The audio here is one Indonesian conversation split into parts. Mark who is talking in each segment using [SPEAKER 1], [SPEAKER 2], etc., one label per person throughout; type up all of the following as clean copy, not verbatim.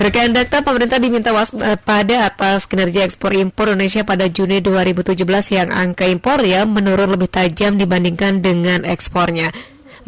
[SPEAKER 1] Rekan data, pemerintah diminta waspada atas kinerja ekspor impor Indonesia pada Juni 2017 yang angka impornya menurun lebih tajam dibandingkan dengan ekspornya.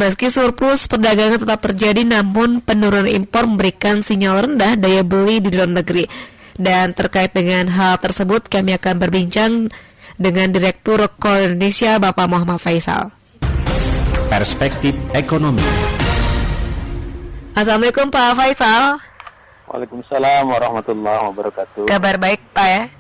[SPEAKER 1] Meski surplus perdagangan tetap terjadi, namun penurunan impor memberikan sinyal rendah daya beli di dalam negeri. Dan terkait dengan hal tersebut, kami akan berbincang dengan Direktur KOL Indonesia, Bapak Muhammad Faisal.
[SPEAKER 2] Perspektif Ekonomi.
[SPEAKER 1] Assalamualaikum Pak Faisal.
[SPEAKER 3] Waalaikumsalam warahmatullahi wabarakatuh.
[SPEAKER 1] Kabar baik Pak ya?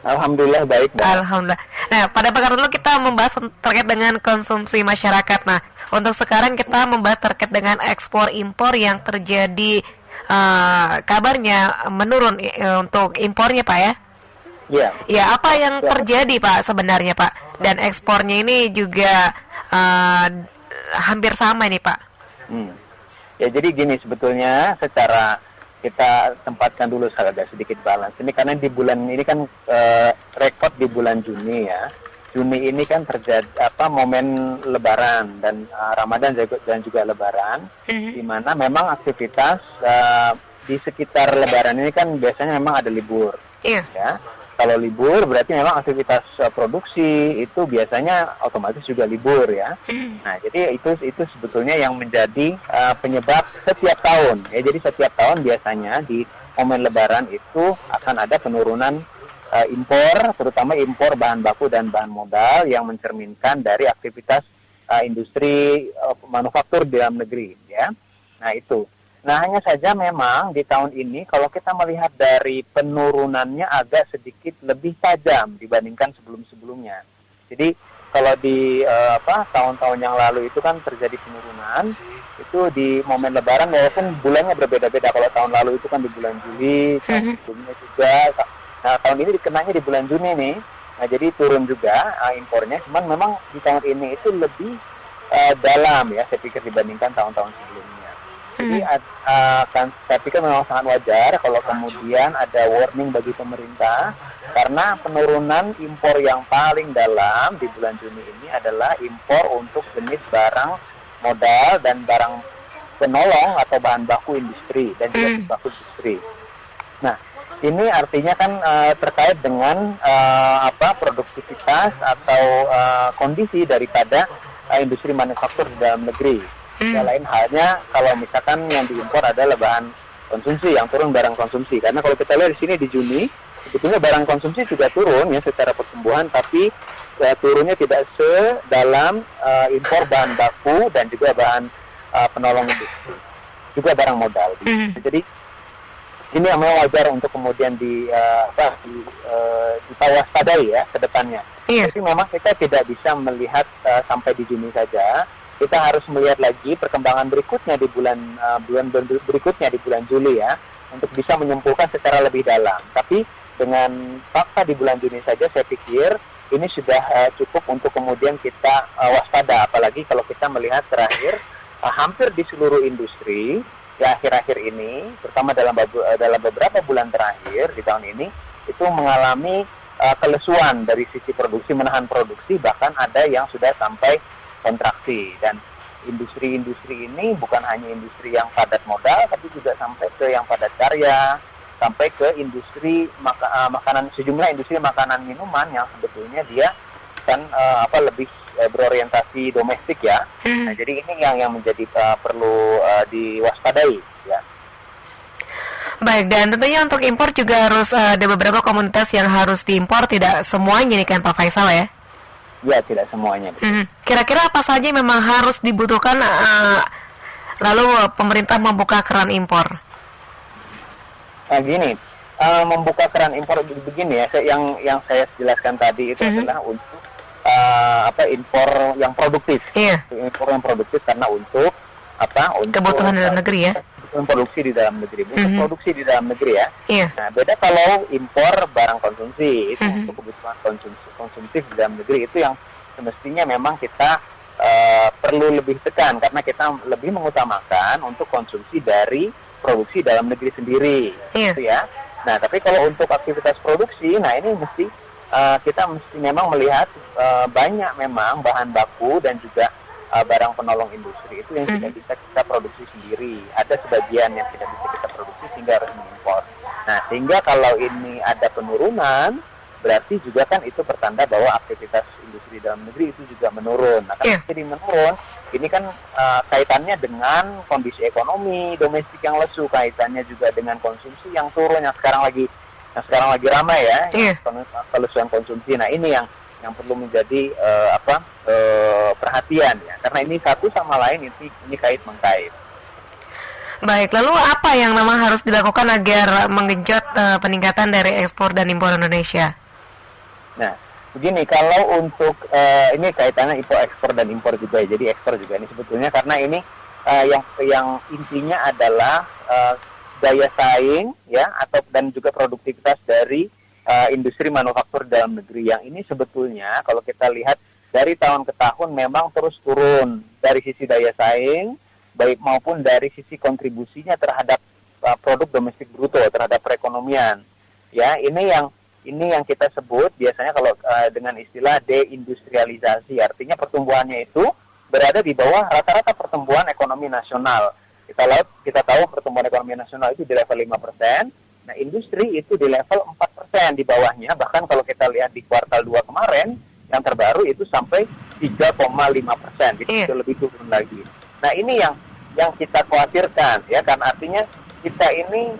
[SPEAKER 3] Alhamdulillah baik.
[SPEAKER 1] Alhamdulillah. Nah, pada pekan lalu kita membahas terkait dengan konsumsi masyarakat. Nah, untuk sekarang kita membahas terkait dengan ekspor impor yang terjadi, kabarnya menurun untuk impornya Pak ya?
[SPEAKER 3] Iya.
[SPEAKER 1] Ya, apa yang terjadi Pak sebenarnya Pak? Dan ekspornya ini juga hampir sama ini Pak.
[SPEAKER 3] Ya jadi gini, sebetulnya secara kita tempatkan dulu agak sedikit balance. Ini karena di bulan ini kan rekod di bulan Juni ya. Juni ini kan terjadi momen Lebaran dan Ramadan dan juga Lebaran, di mana memang aktivitas di sekitar Lebaran ini kan biasanya memang ada libur.
[SPEAKER 1] Iya.
[SPEAKER 3] Ya. Kalau libur berarti memang aktivitas produksi itu biasanya otomatis juga libur ya. Nah, jadi itu sebetulnya yang menjadi penyebab setiap tahun. Ya, jadi setiap tahun biasanya di momen Lebaran itu akan ada penurunan impor, terutama impor bahan baku dan bahan modal yang mencerminkan dari aktivitas industri manufaktur di dalam negeri ya. Nah, itu. Nah, hanya saja memang di tahun ini kalau kita melihat dari penurunannya agak sedikit lebih tajam dibandingkan sebelum-sebelumnya. Jadi kalau di tahun-tahun yang lalu itu kan terjadi penurunan itu di momen Lebaran, walaupun bulannya berbeda-beda. Kalau tahun lalu itu kan di bulan Juli, tahun sebelumnya juga. Nah, tahun ini dikenanya di bulan Juni nih. Nah, jadi turun juga impornya. Cuman memang di tahun ini itu lebih dalam ya, saya pikir dibandingkan tahun-tahun sebelumnya. Jadi saya pikir memang sangat wajar kalau kemudian ada warning bagi pemerintah, karena penurunan impor yang paling dalam di bulan Juni ini adalah impor untuk jenis barang modal dan barang penolong atau bahan baku industri dan juga baku industri. Nah, ini artinya kan terkait dengan produktivitas atau kondisi daripada industri manufaktur di dalam negeri. Ya, lain halnya kalau misalkan yang diimpor adalah bahan konsumsi, yang turun barang konsumsi. Karena kalau kita lihat di sini di Juni, sebetulnya barang konsumsi juga turun ya secara pertumbuhan, tapi turunnya tidak sedalam impor bahan baku dan juga bahan penolong industri, juga barang modal. Jadi ini yang memang wajar untuk kemudian ditawaspadai ya ke depannya. Jadi memang kita tidak bisa melihat sampai di Juni saja. Kita harus melihat lagi perkembangan berikutnya di bulan berikutnya di bulan Juli ya, untuk bisa menyimpulkan secara lebih dalam. Tapi dengan fakta di bulan Juni saja saya pikir ini sudah cukup untuk kemudian kita waspada, apalagi kalau kita melihat terakhir hampir di seluruh industri ya akhir-akhir ini, terutama dalam beberapa bulan terakhir di tahun ini itu mengalami kelesuan dari sisi produksi, menahan produksi, bahkan ada yang sudah sampai kontraksi. Dan industri-industri ini bukan hanya industri yang padat modal, tapi juga sampai ke yang padat karya, sampai ke industri makanan, sejumlah industri makanan minuman yang sebetulnya dia kan lebih berorientasi domestik ya. Nah, jadi ini yang menjadi perlu diwaspadai ya.
[SPEAKER 1] Baik, dan tentunya untuk impor juga harus ada beberapa komoditas yang harus diimpor, tidak semuanya nih kan Pak Faisal ya?
[SPEAKER 3] Ya, tidak semuanya.
[SPEAKER 1] Kira-kira apa saja yang memang harus dibutuhkan lalu pemerintah membuka keran impor?
[SPEAKER 3] Nah, gini, membuka keran impor begini ya, yang saya jelaskan tadi itu adalah untuk impor yang produktif. Impor yang produktif karena untuk untuk
[SPEAKER 1] kebutuhan dalam negeri ya.
[SPEAKER 3] Produksi di dalam negeri, bukan produksi di dalam negeri ya. Nah, beda kalau impor barang konsumsi itu untuk kebutuhan konsumtif di dalam negeri, itu yang semestinya memang kita perlu lebih tekan, karena kita lebih mengutamakan untuk konsumsi dari produksi dalam negeri sendiri, gitu ya. Nah, tapi kalau untuk aktivitas produksi, nah ini kita mesti memang melihat banyak memang bahan baku dan juga barang penolong industri itu yang tidak bisa kita produksi sendiri. Ada sebagian yang tidak bisa kita produksi sehingga harus mengimpor. Nah, sehingga kalau ini ada penurunan, berarti juga kan itu pertanda bahwa aktivitas industri dalam negeri itu juga menurun. Nah, kan jadi menurun, ini kan kaitannya dengan kondisi ekonomi domestik yang lesu, kaitannya juga dengan konsumsi yang turun yang sekarang lagi ramai ya, kelesuan konsumsi. Nah, ini yang perlu menjadi perhatian ya, karena ini satu sama lain ini kait-mengkait.
[SPEAKER 1] Baik, lalu apa yang memang harus dilakukan agar menggenjot peningkatan dari ekspor dan impor Indonesia?
[SPEAKER 3] Nah, begini, kalau untuk ini kaitannya ekspor dan impor juga ya, jadi ekspor juga ini sebetulnya karena ini yang intinya adalah daya saing ya dan juga produktivitas dari industri manufaktur dalam negeri yang ini sebetulnya kalau kita lihat dari tahun ke tahun memang terus turun dari sisi daya saing baik maupun dari sisi kontribusinya terhadap produk domestik bruto terhadap perekonomian. Ya, ini yang kita sebut biasanya kalau dengan istilah deindustrialisasi, artinya pertumbuhannya itu berada di bawah rata-rata pertumbuhan ekonomi nasional. Kita tahu pertumbuhan ekonomi nasional itu di level 5%. Nah, industri itu di level 4% di bawahnya, bahkan kalau kita lihat di kuartal 2 kemarin yang terbaru itu sampai 3,5%, itu lebih turun lagi. Nah, ini yang kita khawatirkan ya, karena artinya kita ini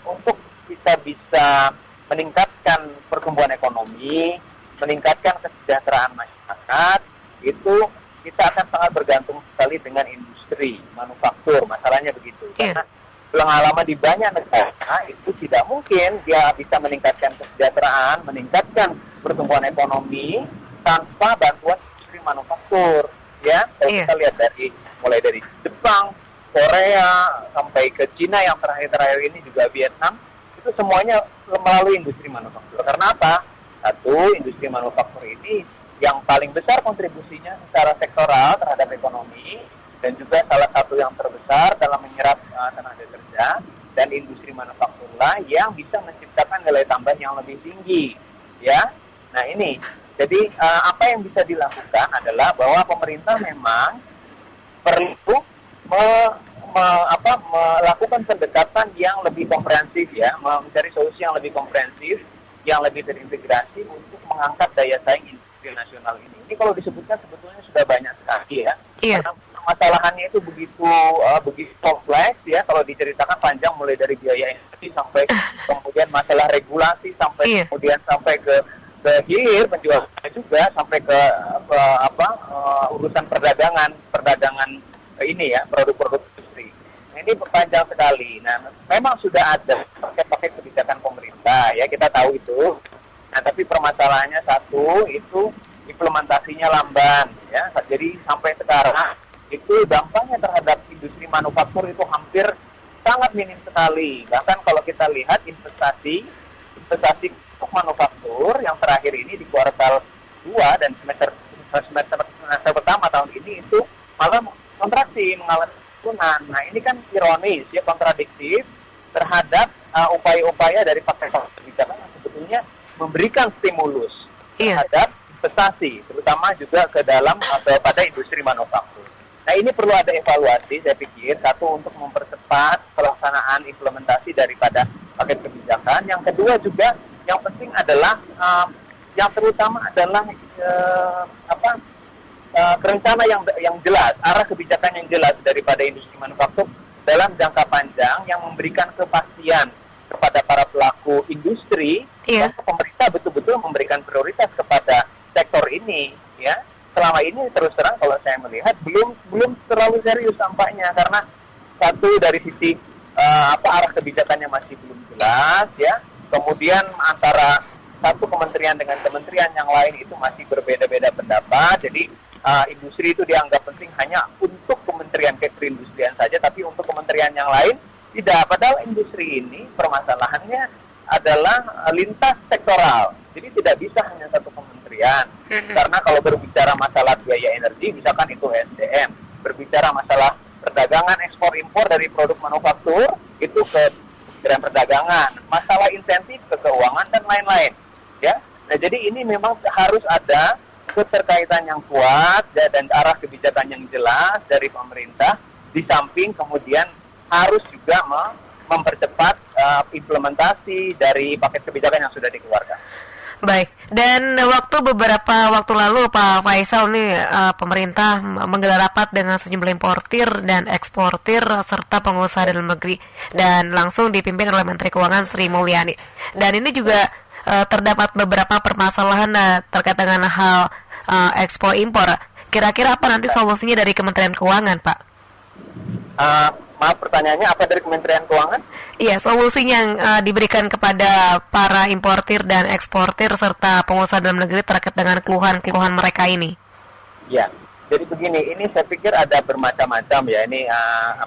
[SPEAKER 3] untuk kita bisa meningkatkan pertumbuhan ekonomi, meningkatkan kesejahteraan masyarakat, itu kita akan sangat bergantung sekali dengan industri manufaktur. Masalahnya begitu. Karena pengalaman di banyak negara itu tidak mungkin dia bisa meningkatkan kesejahteraan, meningkatkan pertumbuhan ekonomi tanpa bantuan industri manufaktur. Ya, kalau kita lihat mulai dari Jepang, Korea, sampai ke Cina yang terakhir ini juga Vietnam, itu semuanya melalui industri manufaktur. Karena apa? Satu, industri manufaktur ini yang paling besar kontribusinya secara sektoral terhadap ekonomi dan juga salah satu yang terbesar dalam menyerap tenaga kerja, dan industri manufakturlah yang bisa menciptakan nilai tambah yang lebih tinggi. Ya, nah ini. Jadi apa yang bisa dilakukan adalah bahwa pemerintah memang perlu melakukan pendekatan yang lebih komprehensif ya, mencari solusi yang lebih komprehensif, yang lebih terintegrasi untuk mengangkat daya saing industri nasional ini. Ini kalau disebutkan sebetulnya sudah banyak sekali ya. Karena permasalahannya itu begitu kompleks ya, kalau diceritakan panjang mulai dari biaya energi sampai kemudian masalah regulasi sampai kemudian sampai ke hilir penjualannya juga sampai ke urusan perdagangan ini ya, produk-produk industri. Nah, ini panjang sekali. Nah, memang sudah ada paket-paket kebijakan pemerintah ya, kita tahu itu. Nah, tapi permasalahannya satu itu implementasinya lamban ya. Jadi sampai sekarang itu dampaknya terhadap industri manufaktur itu hampir sangat minim sekali. Bahkan kalau kita lihat investasi untuk manufaktur yang terakhir ini di kuartal 2 dan semester pertama tahun ini itu malah kontraksi, mengalami penurunan. Nah, ini kan ironis ya, kontradiktif terhadap upaya-upaya dari paket kebijakan yang sebetulnya memberikan stimulus terhadap investasi, terutama juga ke dalam atau pada industri manufaktur. Nah, ini perlu ada evaluasi, saya pikir, satu untuk mempercepat pelaksanaan implementasi daripada paket kebijakan. Yang kedua juga yang penting adalah yang terutama adalah rencana yang jelas, arah kebijakan yang jelas daripada industri manufaktur dalam jangka panjang yang memberikan kepastian kepada para pelaku industri, dan pemerintah betul-betul memberikan prioritas kepada sektor ini. Ya, selama ini terus terang kalau saya melihat belum terlalu serius tampaknya, karena satu dari sisi arah kebijakannya masih belum jelas ya. Kemudian antara satu kementerian dengan kementerian yang lain itu masih berbeda-beda pendapat. Jadi industri itu dianggap penting hanya untuk kementerian perindustrian saja, tapi untuk kementerian yang lain tidak. Padahal industri ini permasalahannya adalah lintas sektoral. Jadi tidak bisa hanya satu kementerian. Karena kalau berbicara masalah biaya energi, misalkan itu SDM, berbicara masalah perdagangan ekspor impor dari produk manufaktur itu ke Kementerian Perdagangan, masalah insentif ke keuangan dan lain-lain. Ya, nah jadi ini memang harus ada keterkaitan yang kuat dan arah kebijakan yang jelas dari pemerintah. Di samping kemudian harus juga mempercepat implementasi dari paket kebijakan yang sudah dikeluarkan.
[SPEAKER 1] Baik, dan beberapa waktu lalu Pak Faisal nih pemerintah menggelar rapat dengan sejumlah importir dan eksportir serta pengusaha dalam negeri dan langsung dipimpin oleh Menteri Keuangan Sri Mulyani. Dan ini juga terdapat beberapa permasalahan terkait dengan hal ekspor impor. Kira-kira apa nanti solusinya dari Kementerian Keuangan, Pak?
[SPEAKER 3] Maaf, pertanyaannya apa dari Kementerian Keuangan?
[SPEAKER 1] Iya, solusinya yang diberikan kepada para importir dan eksportir serta pengusaha dalam negeri terkait dengan keluhan mereka ini. Ya,
[SPEAKER 3] jadi begini, ini saya pikir ada bermacam-macam ya. Ini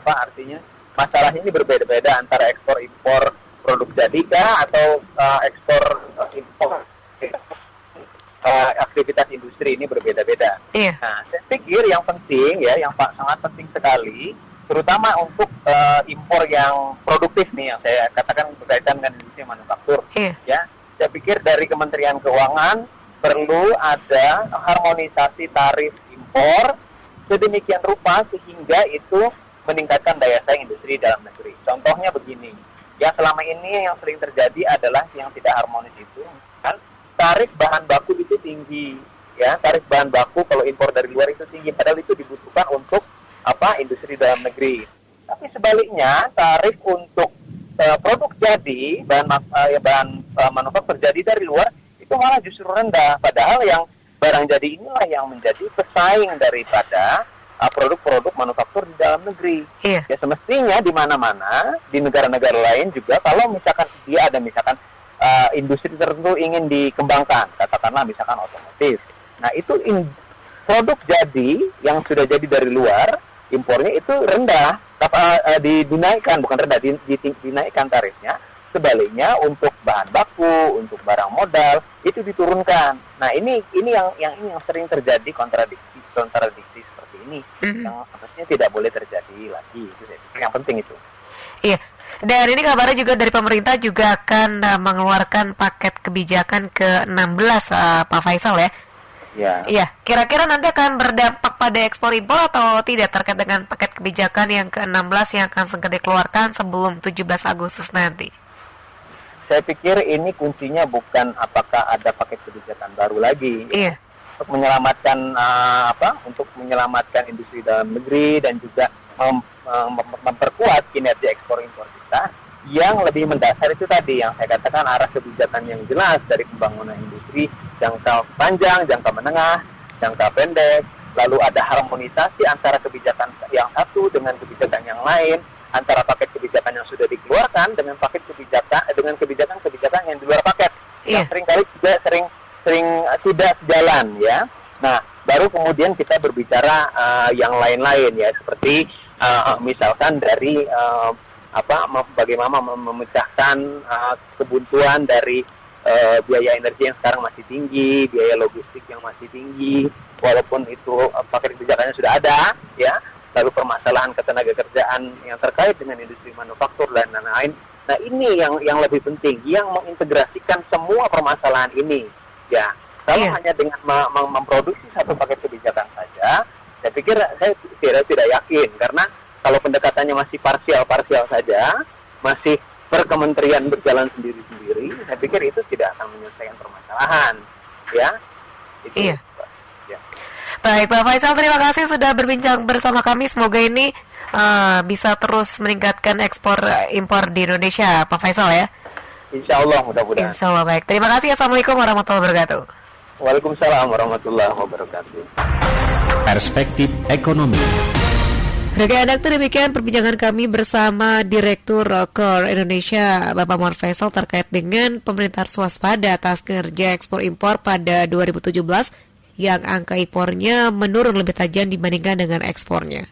[SPEAKER 3] artinya masalah ini berbeda-beda antara ekspor impor produk jadi atau ekspor impor aktivitas industri ini berbeda-beda.
[SPEAKER 1] Iya.
[SPEAKER 3] Nah, saya pikir yang penting ya, yang sangat penting sekali, terutama untuk impor yang produktif nih, yang saya katakan berkaitan dengan industri manufaktur. Ya, saya pikir dari Kementerian Keuangan perlu ada harmonisasi tarif impor sedemikian rupa sehingga itu meningkatkan daya saing industri dalam negeri. Contohnya begini, ya selama ini yang sering terjadi adalah yang tidak harmonis itu kan tarif bahan baku itu tinggi, ya tarif bahan baku kalau impor dari luar itu tinggi, padahal itu dibutuhkan untuk industri dalam negeri. Tapi sebaliknya tarif untuk produk jadi bahan manufaktur jadi dari luar itu malah justru rendah. Padahal yang barang jadi inilah yang menjadi pesaing daripada produk-produk manufaktur di dalam negeri.
[SPEAKER 1] Iya.
[SPEAKER 3] Ya semestinya di mana-mana di negara-negara lain juga kalau misalkan dia ada industri tertentu ingin dikembangkan, katakanlah misalkan otomotif. Nah itu produk jadi yang sudah jadi dari luar impornya itu rendah, dinaikkan, bukan rendah, dinaikkan tarifnya. Sebaliknya untuk bahan baku, untuk barang modal itu diturunkan. Nah ini yang sering terjadi kontradiksi seperti ini, yang sebenarnya tidak boleh terjadi lagi. Itu yang penting itu.
[SPEAKER 1] Iya. Dan ini kabarnya juga dari pemerintah juga akan mengeluarkan paket kebijakan ke-16 Pak Faisal ya.
[SPEAKER 3] Ya.
[SPEAKER 1] Iya, kira-kira nanti akan berdampak pada ekspor impor atau tidak terkait dengan paket kebijakan yang ke-16 yang akan segera dikeluarkan sebelum 17 Agustus nanti?
[SPEAKER 3] Saya pikir ini kuncinya bukan apakah ada paket kebijakan baru lagi.
[SPEAKER 1] Iya.
[SPEAKER 3] Untuk menyelamatkan industri dalam negeri dan juga memperkuat kinerja ekspor impor kita. Yang lebih mendasar itu tadi yang saya katakan arah kebijakan yang jelas dari pembangunan industri jangka panjang, jangka menengah, jangka pendek, lalu ada harmonisasi antara kebijakan yang satu dengan kebijakan yang lain, antara paket kebijakan yang sudah dikeluarkan dengan paket kebijakan yang di luar paket. Yang seringkali juga sering tidak sejalan ya. Nah, baru kemudian kita berbicara yang lain-lain ya, seperti misalkan dari bagaimana memecahkan kebuntuan dari biaya energi yang sekarang masih tinggi, biaya logistik yang masih tinggi, walaupun itu paket kebijakannya sudah ada, ya. Lalu permasalahan ketenagakerjaan yang terkait dengan industri manufaktur dan lain-lain. Nah ini yang lebih penting, yang mengintegrasikan semua permasalahan ini, ya. Kalau hanya dengan memproduksi satu paket kebijakan saja, saya pikir saya tidak yakin, karena kalau pendekatannya masih parsial saja, masih per kementerian berjalan sendiri-sendiri, saya pikir itu tidak akan menyelesaikan permasalahan, ya. Itu,
[SPEAKER 1] iya.
[SPEAKER 3] Ya.
[SPEAKER 1] Baik, Pak Faisal, terima kasih sudah berbincang bersama kami. Semoga ini bisa terus meningkatkan ekspor impor di Indonesia, Pak Faisal ya.
[SPEAKER 3] Insya Allah, mudah-mudahan.
[SPEAKER 1] Insya Allah, baik. Terima kasih. Assalamualaikum warahmatullahi wabarakatuh.
[SPEAKER 3] Waalaikumsalam warahmatullahi wabarakatuh.
[SPEAKER 2] Perspektif Ekonomi.
[SPEAKER 1] Rekan-rekan, demikian perbincangan kami bersama Direktur KOR Indonesia, Bapak Muhammad Faisal, terkait dengan pemerintah swaspada atas kinerja ekspor impor pada 2017 yang angka impornya menurun lebih tajam dibandingkan dengan ekspornya.